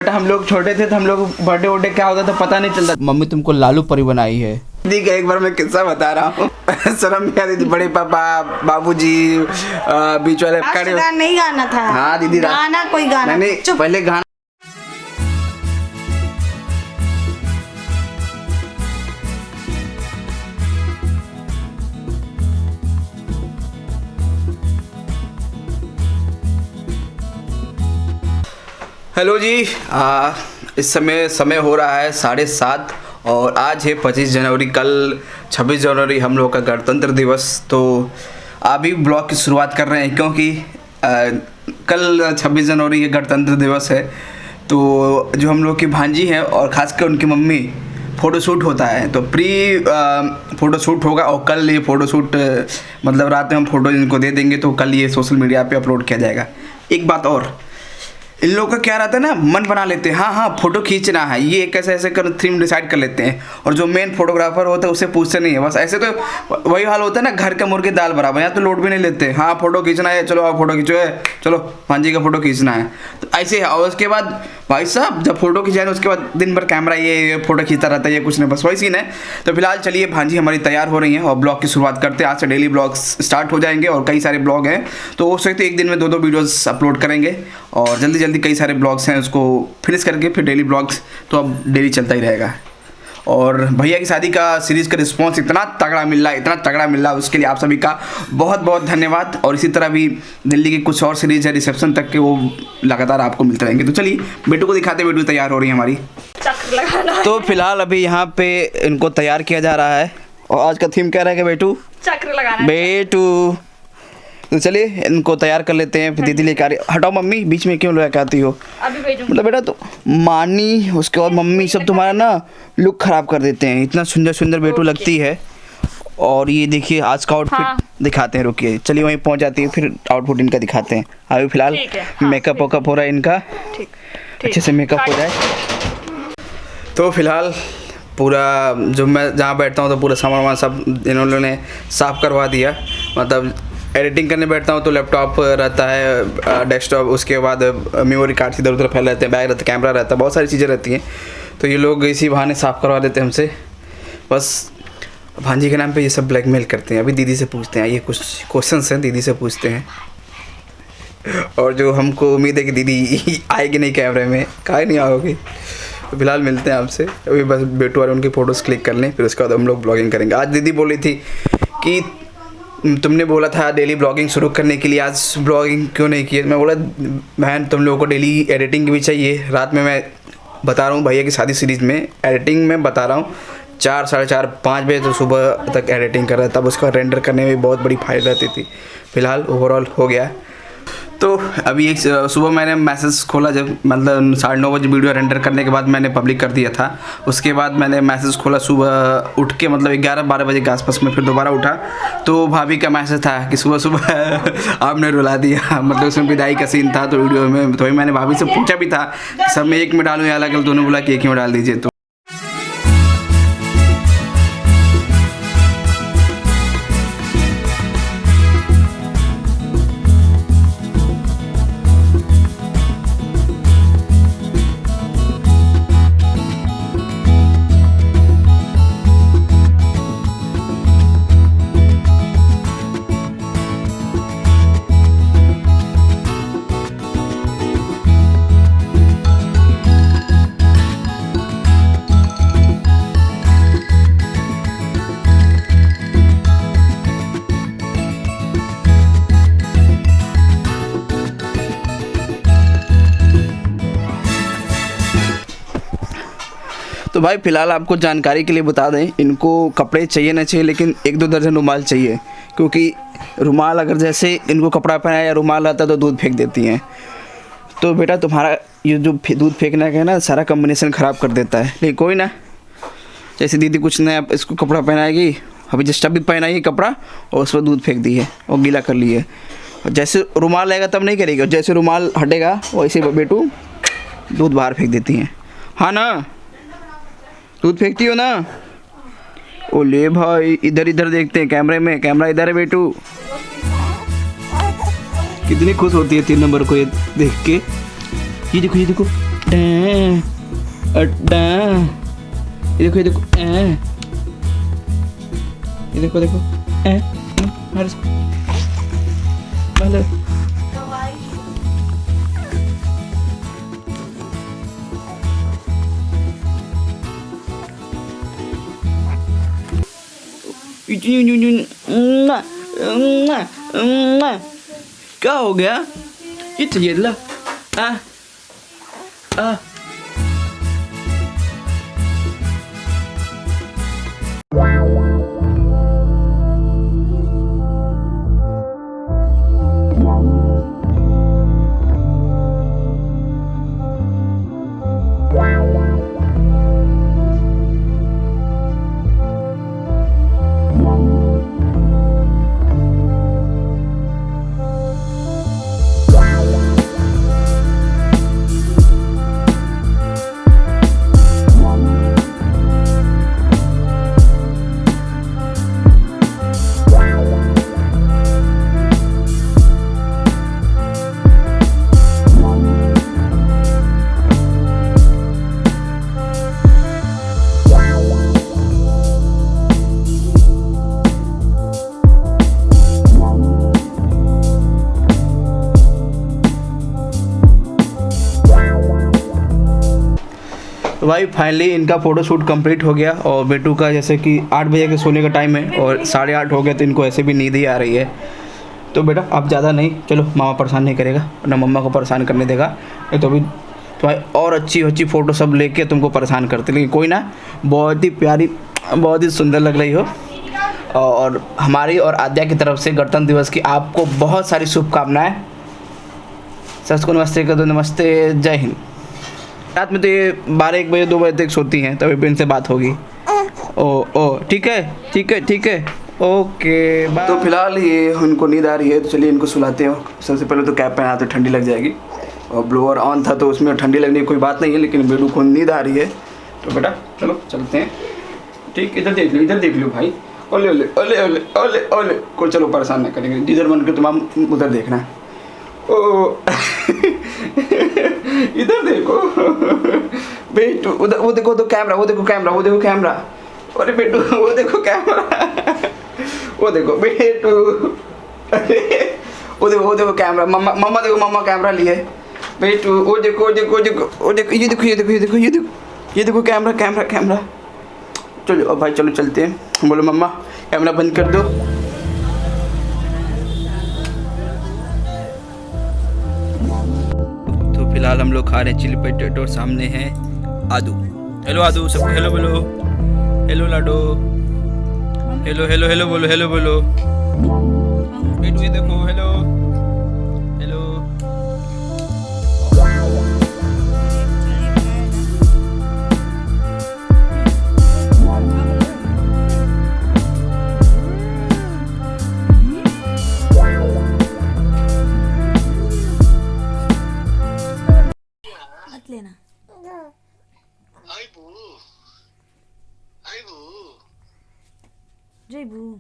बेटा हम लोग छोटे थे तो हम लोग बर्थडे वर्डे क्या होता था पता नहीं चलता। मम्मी तुमको लालू परी बनाई है। दी का एक बार मैं किस्सा बता रहा हूँ शर्म नहीं आती थी। बड़े पापा बाबूजी बीच वाले गाना नहीं गाना था। हाँ दीदी गाना कोई गाना नहीं, पहले गाना। हेलो जी, इस समय हो रहा है 7:30 और आज है 25 जनवरी। कल 26 जनवरी हम लोग का गणतंत्र दिवस। तो अभी ब्लॉग की शुरुआत कर रहे हैं क्योंकि कल 26 जनवरी गणतंत्र दिवस है। तो जो हम लोग की भांजी है और ख़ासकर उनकी मम्मी फ़ोटोशूट होता है तो फ़ोटोशूट होगा और कल ये फ़ोटोशूट मतलब रात में हम फ़ोटो इनको दे देंगे तो कल ये सोशल मीडिया पे अपलोड किया जाएगा। एक बात और, इन लोगों का क्या रहता है ना, मन बना लेते हैं हाँ फ़ोटो खींचना है, ये कैसे ऐसे कर थीम डिसाइड कर लेते हैं और जो मेन फोटोग्राफर होता है उससे पूछते नहीं है। बस ऐसे तो वही हाल होता है ना, घर के मुर्गे दाल बराबर। यहाँ तो लोड भी नहीं लेते, हाँ फ़ोटो खींचना है, चलो आप फ़ोटो खींचो है, चलो भांजी का फ़ोटो खींचना है। तो ऐसे है। और उसके बाद भाई साहब जब फ़ोटो खिंचाए उसके बाद दिन भर कैमरा ये फ़ोटो खींचता रहता है, ये कुछ नहीं, बस वही सीन है। तो फिलहाल चलिए भांजी हमारी तैयार हो रही हैं और ब्लॉग की शुरुआत करते हैं। आज से डेली ब्लॉग्स स्टार्ट हो जाएंगे और कई सारे ब्लॉग हैं तो हो सकते एक दिन में 2-2 वीडियोज़ अपलोड करेंगे और जल्दी जल्दी कई सारे ब्लॉग्स हैं उसको फिनिश करके फिर डेली ब्लॉग्स तो अब डेली चलता ही रहेगा। और भैया की शादी का सीरीज़ का रिस्पांस इतना तगड़ा मिल रहा है उसके लिए आप सभी का बहुत बहुत धन्यवाद। और इसी तरह भी दिल्ली की कुछ और सीरीज़ है रिसेप्शन तक के, वो लगातार आपको मिलते रहेंगे। तो चलिए बेटू को दिखाते, बेटू तैयार हो रही है हमारी। तो फिलहाल अभी यहाँ पे इनको तैयार किया जा रहा है और आज का थीम क्या रहेगा बेटू? चक्र लगाना। बेटू तो चलिए इनको तैयार कर लेते हैं। फिर दीदी लेकर आ रही। हटाओ मम्मी, बीच में क्यों लेकर आती हो? अभी भेजूंगी। मतलब बेटा तो मानी उसके बाद मम्मी सब तुम्हारा ना लुक खराब कर देते हैं। इतना सुंदर सुंदर बेटू लगती है। और ये देखिए आज का आउटफिट दिखाते हैं, रुकिए चलिए वहीं पहुंच जाती है फिर आउटफिट इनका दिखाते हैं। अभी फिलहाल मेकअप वकअप हो रहा है इनका, अच्छे से मेकअप हो जाए। तो फिलहाल पूरा जो मैं जहाँ बैठता हूँ तो पूरा सामान वामान सब इन्होंने साफ़ करवा दिया। मतलब एडिटिंग करने बैठता हूँ तो लैपटॉप रहता है, डेस्कटॉप, उसके बाद मेमोरी कार्ड इधर उधर फैल रहते हैं, बैग रहता है, कैमरा रहता है, बहुत सारी चीज़ें रहती हैं। तो ये लोग इसी बहाने साफ़ करवा देते हैं हमसे। बस भांजी के नाम पे ये सब ब्लैकमेल करते हैं। अभी दीदी से पूछते हैं, ये कुछ क्वेश्चंस हैं दीदी से पूछते हैं। और जो हमको उम्मीद है कि दीदी आएगी नहीं कैमरे में, काहे नहीं आओगे। तो फिलहाल मिलते हैं आपसे। अभी बस बेटू और उनकी फ़ोटोज़ क्लिक कर लें फिर उसके बाद हम लोग ब्लॉगिंग करेंगे। आज दीदी बोली थी कि तुमने बोला था डेली ब्लॉगिंग शुरू करने के लिए, आज ब्लॉगिंग क्यों नहीं की? मैं बोला बहन तुम लोगों को डेली एडिटिंग भी चाहिए। रात में मैं बता रहा हूँ भैया की शादी सीरीज़ में एडिटिंग में बता रहा हूँ 4, 4:30, 5 बजे तो सुबह तक एडिटिंग कर रहा था। तब उसका रेंडर करने में बहुत बड़ी फाइल रहती थी। फिलहाल ओवरऑल हो गया। तो अभी एक सुबह मैंने मैसेज खोला, जब मतलब 9:30 बजे वीडियो रेंडर करने के बाद मैंने पब्लिक कर दिया था। उसके बाद मैंने मैसेज खोला सुबह उठ के, मतलब 11-12 बजे के आसपास में फिर दोबारा उठा तो भाभी का मैसेज था कि सुबह सुबह आपने रुला दिया। मतलब उसमें विदाई का सीन था तो वीडियो में। तो मैंने भाभी से पूछा भी था कि सब में एक में डालूँ या अलग अलग, दोनों बोला कि एक ही में डाल दीजिए। तो तो भाई फ़िलहाल आपको जानकारी के लिए बता दें, इनको कपड़े चाहिए ना चाहिए लेकिन 1-2 दर्जन रुमाल चाहिए, क्योंकि रुमाल अगर जैसे इनको कपड़ा पहनाया या रुमाल रहता तो दूध फेंक देती हैं। तो बेटा तुम्हारा ये जो दूध फेंकना का है ना सारा कम्बिनेशन ख़राब कर देता है। लेकिन कोई ना, जैसे दीदी कुछ नया इसको कपड़ा पहनाएगी, अभी जस्ट अभी पहनाई कपड़ा और उस पर दूध फेंक दी है और गीला कर ली है। और जैसे रुमाल आएगा तब नहीं करेगी, और जैसे रुमाल हटेगा वैसे बेटू दूध बाहर फेंक देती हैं। हाँ ना, दूध फेंकती हो ना? ओ ले भाई, इधर इधर देखते हैं कैमरे में, कैमरा इधर है बेटू। कितनी खुश होती है 3 नंबर को ये देख के। ये देखो अड्डा ये देखो ये देखो मार इसको मार क्या हो गया ये चाहिए ला तो भाई फाइनली इनका फ़ोटो शूट कंप्लीट हो गया और बेटू का जैसे कि 8 बजे के सोने का टाइम है और 8:30 हो गया तो इनको ऐसे भी नींद ही आ रही है। तो बेटा आप ज़्यादा नहीं, चलो मामा परेशान नहीं करेगा ना मम्मा को परेशान करने देगा, नहीं तो अभी तो भाई और अच्छी फ़ोटो सब लेके तुमको परेशान करते, लेकिन कोई ना, बहुत ही प्यारी बहुत ही सुंदर लग रही हो। और हमारी और आद्या की तरफ से गणतंत्र दिवस की आपको बहुत सारी शुभकामनाएँ। सच को नमस्ते कर दो, नमस्ते, जय हिंद। रात में तो ये 12-1 बजे 2 बजे तक सोती हैं, तभी इनसे बात होगी। ओ ठीक है ओके बाय। तो फिलहाल ये उनको नींद आ रही है, तो चलिए इनको सुलाते हैं। सबसे पहले तो कैप पहना तो ठंडी लग जाएगी, और ब्लोअर ऑन था तो उसमें ठंडी लगने की कोई बात नहीं है, लेकिन बेडू को नींद आ रही है। तो बेटा चलो चलते हैं। ठीक, इधर देख लो भाई। ओले ओले ओले ओले ओले ओले को चलो परेशान ना करेंगे, जिधर मन के तुम उधर देखना है। ओ इधर देखो बेटू, उधर वो देखो तो कैमरा, वो देखो कैमरा। अरे बेटू वो देखो कैमरा, वो देखो बेटू, अरे वो देखो कैमरा। मम्मा देखो, मम्मा कैमरा लिए। बेटू वो देखो ये देखो कैमरा। चलो अब भाई चलो चलते हैं। बोलो मम्मा कैमरा बंद कर दो। फिलहाल हम लोग खा रहे हैं चिली पोटैटो, सामने है आदू। हेलो आदू, सबको हेलो बोलो। हेलो लाडो, हेलो बोलो। बेटू ये देखो, हेलो। लेना जय बू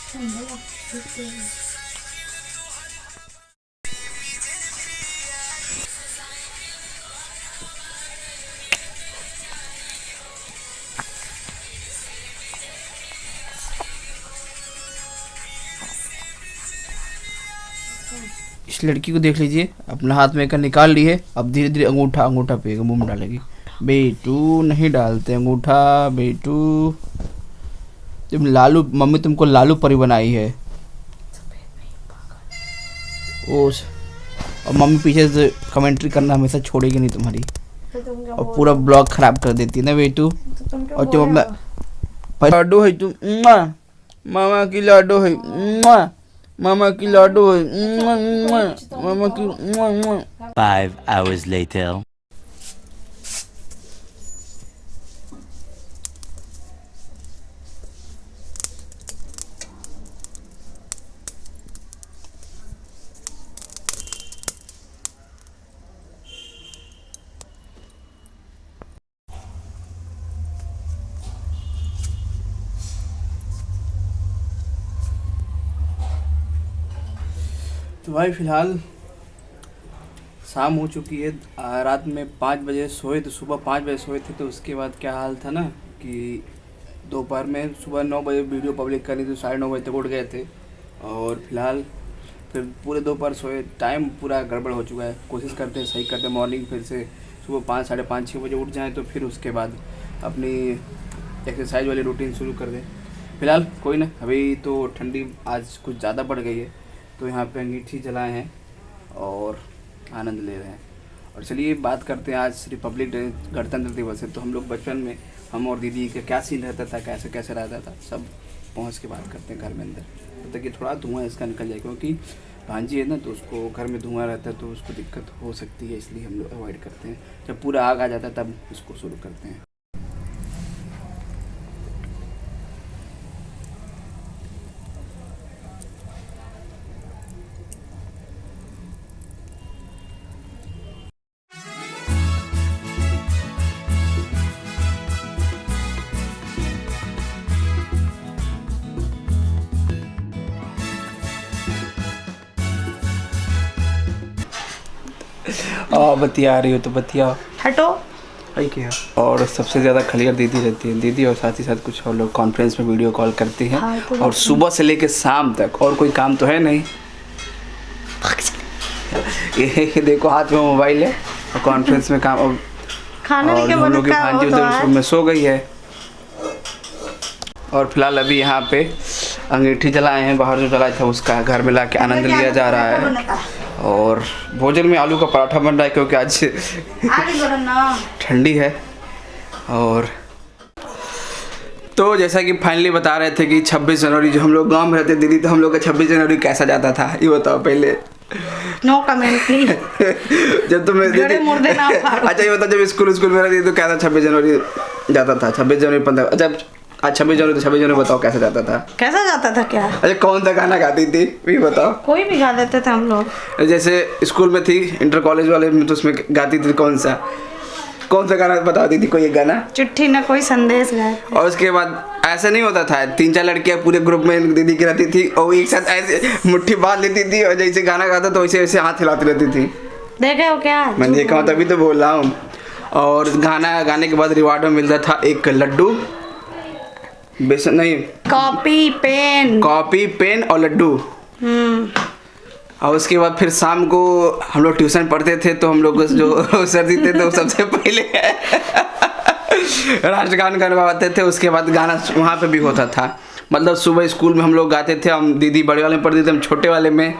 इस लड़की को देख लीजिए, अपना हाथ में का निकाल ली है, अब धीरे धीरे अंगूठा पे मुंह में डालेगी। बेटू नहीं डालते अंगूठा, बेटू तुम लालू, मम्मी तुमको लालू परी बनाई है। ओस और मम्मी पीछे से कमेंट्री करना हमेशा छोड़ेगी नहीं तुम्हारी, और पूरा ब्लॉग खराब कर देती है ना बेटू। और तुम अपना लाडू है तुम, मामा की लाडू है, मामा की लाडू है, मामा की। 5 hours later. तो भाई फिलहाल शाम हो चुकी है, रात में 5 बजे सोए, तो सुबह 5 बजे सोए थे। तो उसके बाद क्या हाल था ना कि दोपहर में सुबह 9 बजे वीडियो पब्लिक करनी थी, तो 9:30 बजे तक उठ गए थे। और फिलहाल फिर पूरे दोपहर सोए, टाइम पूरा गड़बड़ हो चुका है। कोशिश करते हैं सही करते, मॉर्निंग फिर से सुबह 5, साढ़े 5, 6 बजे उठ जाएँ, तो फिर उसके बाद अपनी एक्सरसाइज वाली रूटीन शुरू कर दें। फिलहाल कोई ना, अभी तो ठंडी आज कुछ ज़्यादा बढ़ गई है, तो यहाँ पे अंगीठी जलाए हैं और आनंद ले रहे हैं। और चलिए बात करते हैं, आज रिपब्लिक डे, गणतंत्र दिवस है। तो हम लोग बचपन में हम और दीदी का क्या सीन रहता था, कैसे कैसे रहता था, सब पहुँच के बात करते हैं घर में अंदर, तब तक कि थोड़ा धुआं इसका निकल जाए, क्योंकि भांजी है ना, तो उसको घर में धुआं रहता है तो उसको दिक्कत हो सकती है, इसलिए हम लोग अवॉइड करते हैं। जब पूरा आग आ जाता है तब इसको शुरू करते हैं। बतिया रही हो तो बतिया हटो। क्या। और सबसे ज़्यादा क्लियर दीदी रहती है, दीदी, और साथ ही साथ कुछ और लोग कॉन्फ्रेंस में वीडियो कॉल करती हैं। हाँ, तो और सुबह से लेकर शाम तक और कोई काम तो है नहीं। ये देखो हाथ में मोबाइल है और कॉन्फ्रेंस में काम, और खाना हम लोग की भांजी उधर में सो गई है। और फिलहाल अभी यहाँ पे अंगीठी जलाए हैं, बाहर जो जलाया था उसका घर में लाके आनंद लिया जा रहा है। और भोजन में आलू का पराठा बन रहा है, क्योंकि आज ठंडी है। और तो जैसा कि फाइनली बता रहे थे कि 26 जनवरी जो हम लोग गांव में रहते दीदी, तो हम लोग का 26 जनवरी कैसा जाता था ये बताओ पहले। No comment please. जब तुम अच्छा ये बताओ, जब स्कूल में रहती तो क्या था, 26 जनवरी जाता था, 26 जनवरी 15, अच्छा आज 26 जनवरी, तो 26 जनवरी बताओ कैसा जाता था? कैसा जाता था क्या? अच्छा कौन सा गाना गाती थी ये बताओ? कोई भी गा देते थे हम लोग। जैसे स्कूल में थी, इंटर कॉलेज वाले में, तो उसमें गाती थी कौन सा गाना बताती थी? कोई एक गाना, चिट्ठी न कोई संदेश गाए। और उसके बाद ऐसा नहीं होता था, 3-4 लड़कियां पूरे ग्रुप में दीदी की रहती थी, और एक साथ ऐसे मुट्ठी बांध लेती थी, और जैसे गाना गाता तो वैसे वैसे हाथ हिलाती रहती थी। देखे हो क्या? मैं देखा हूँ तभी तो बोल रहा हूँ। और गाना गाने के बाद रिवार्ड में मिलता था एक लड्डू, बेसन नहीं, कॉपी पेन और लड्डू। और उसके बाद फिर शाम को हम लोग ट्यूशन पढ़ते थे, तो हम लोग जो सर थे तो सबसे पहले राष्ट्रगान करवाते थे। उसके बाद गाना वहाँ पे भी होता था, मतलब सुबह स्कूल में हम लोग गाते थे, हम दीदी बड़े वाले में पढ़ते थे, हम छोटे वाले में,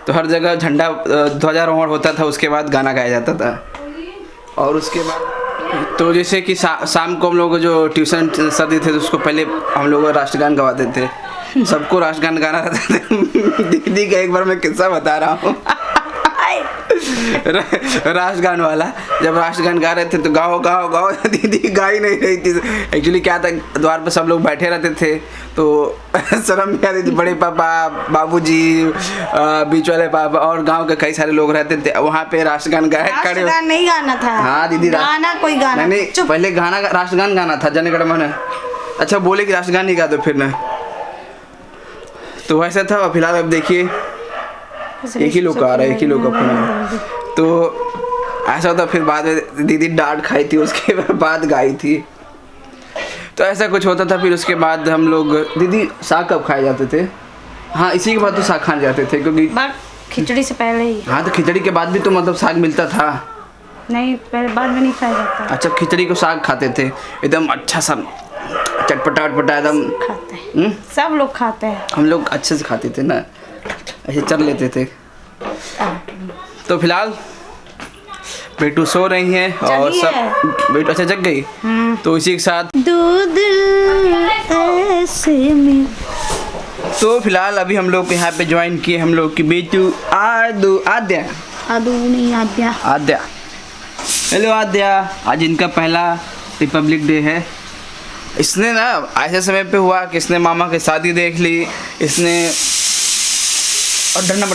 तो हर जगह झंडा ध्वजारोहण होता था, उसके बाद गाना गाया जाता था। और उसके बाद तो जैसे कि शाम को हम लोग जो ट्यूशन सर थे तो उसको पहले हम लोग राष्ट्रगान गवाते थे, सबको राष्ट्रगान गाना रहता था। दीदी का एक बार मैं किस्सा बता रहा हूँ। राष्ट्रगान वाला, जब राष्ट्रगान गा रहे थे तो गाओ गाओ गाओ, दीदी गा ही नहीं रही थी। एक्चुअली क्या था, द्वार पर सब लोग बैठे रहते थे, तो शर्म नहीं आती थी, बड़े पापा, बाबूजी, बीच वाले पापा और गांव के कई सारे लोग रहते थे, वहाँ पे राष्ट्रगान गाया खड़े नहीं गाना था। हाँ दीदी, गाना कोई गाना नहीं, पहले गाना राष्ट्रगान गाना था, जन गण मन। अच्छा बोले कि राष्ट्रगान नहीं गा दो फिर ना, तो वैसा था। और फिलहाल अब देखिए एक ही लोग का आ रहा है, एक ही लोग का फोन। तो ऐसा होता, फिर बाद में दीदी डांट खाई थी, उसके बाद गाई थी। तो ऐसा कुछ होता था। फिर उसके बाद हम लोग, दीदी साग कब खाए जाते थे? हाँ इसी के बाद तो साग खाने जाते थे, क्योंकि खिचड़ी से पहले ही। हाँ तो खिचड़ी के बाद भी तो मतलब साग मिलता था। नहीं, पहले बाद में नहीं खाया जाता। अच्छा, खिचड़ी को साग खाते थे एकदम अच्छा सा चटपटा वटपटा एकदम। खाते हैं सब लोग खाते हैं। हम लोग अच्छे से खाते थे ना, ऐसे चल लेते थे। तो फिलहाल बेटू सो रही हैं और सब बेटू अच्छा जग गई। तो इसी के साथ दूध ऐसे में। तो फिलहाल अभी हम लोग यहाँ पे ज्वाइन किए हम लोग की बेटू आद्या। आद्या हेलो आद्या। आज इनका पहला रिपब्लिक डे है। इसने ना ऐसे समय पे हुआ कि इसने मामा की शादी देख ली, इसने और डरना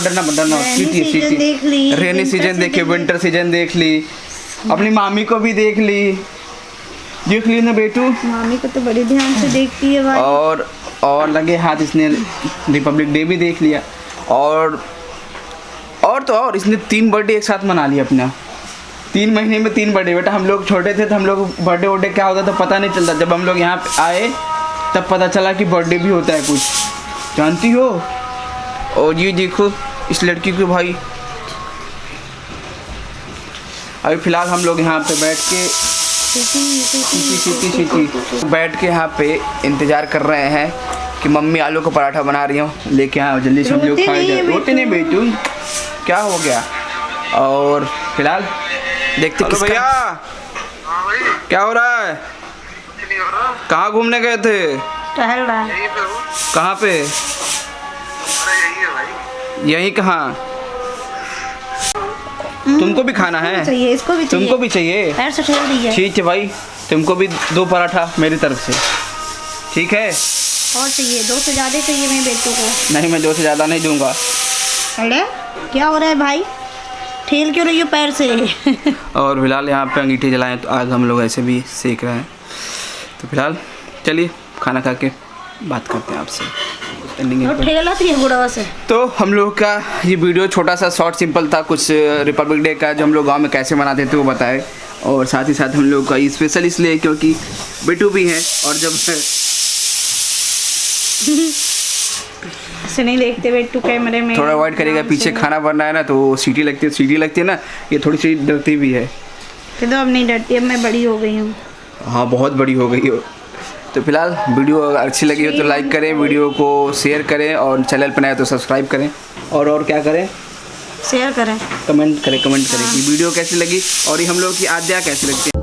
सीटी रेनी सीजन देखी, विंटर सीजन देख ली, अपनी मामी को भी देख ली ना बेटू। मामी को तो बड़ी ध्यान से देखती है भाई। और लगे हाथ इसने रिपब्लिक डे भी देख लिया। और इसने 3 बर्थडे एक साथ मना लिया अपना। 3 महीने में 3 बर्थडे। बेटा हम लोग छोटे थे तो हम लोग बर्थडे क्या होता था पता नहीं चलता। जब हम लोग यहाँ पे आए तब पता चला कि बर्थडे भी होता है कुछ, जानती हो। और ये देखो इस लड़की को भाई। अभी फिलहाल हम लोग यहाँ पे बैठ के बैठ के यहाँ पे इंतज़ार कर रहे हैं कि मम्मी आलू का पराठा बना रही हो, लेके आओ जल्दी से हम लोग खाए जाए। रोते नहीं बेटू, क्या हो गया। और फिलहाल देखते भैया क्या हो रहा है। कहाँ घूमने गए थे? टहल रहा है। कहाँ पे? यही कहाँ? तुमको भी खाना है? चाहिए, इसको भी चाहिए। तुमको भी चाहिए? पैर से ठेल दी है। ठीक है भाई, तुमको भी 2 पराठा मेरी तरफ से, ठीक है। और चाहिए? 2 से ज़्यादा चाहिए मेरे बेटू को। नहीं मैं 2 से ज़्यादा नहीं दूंगा। अरे क्या हो रहा है भाई, ठेल क्यों रही हो पैर से? और फिलहाल यहाँ पे अंगीठी जलाएं तो आज हम लोग ऐसे भी सेक रहे हैं। तो फिलहाल चलिए खाना खा के बात करते हैं आपसे। ठेला थी बुढ़वा से। तो हम लोग का ये वीडियो छोटा सा शॉर्ट सिंपल था, कुछ रिपब्लिक डे का जो हम लोग गांव में कैसे मनाते थे वो बताए। और साथ ही साथ हम लोग का ये स्पेशल इसलिए क्योंकि बेटू भी है। और जब ऐसे नहीं देखते बेटू कैमरे में, थोड़ा अवॉइड करेगा, पीछे खाना बन रहा है ना तो सीटी लगती है ना, ये थोड़ी सी डरती भी है। तो अब नहीं डरती, अब मैं बड़ी हो गई हूँ। हाँ बहुत बड़ी हो गई हो। तो फिलहाल वीडियो अगर अच्छी लगी हो तो लाइक करें, वीडियो को शेयर करें और चैनल पर नए तो सब्सक्राइब करें। और क्या करें? शेयर करें, कमेंट करें कि वीडियो कैसी लगी और ये हम लोग की आद्या कैसी लगती है।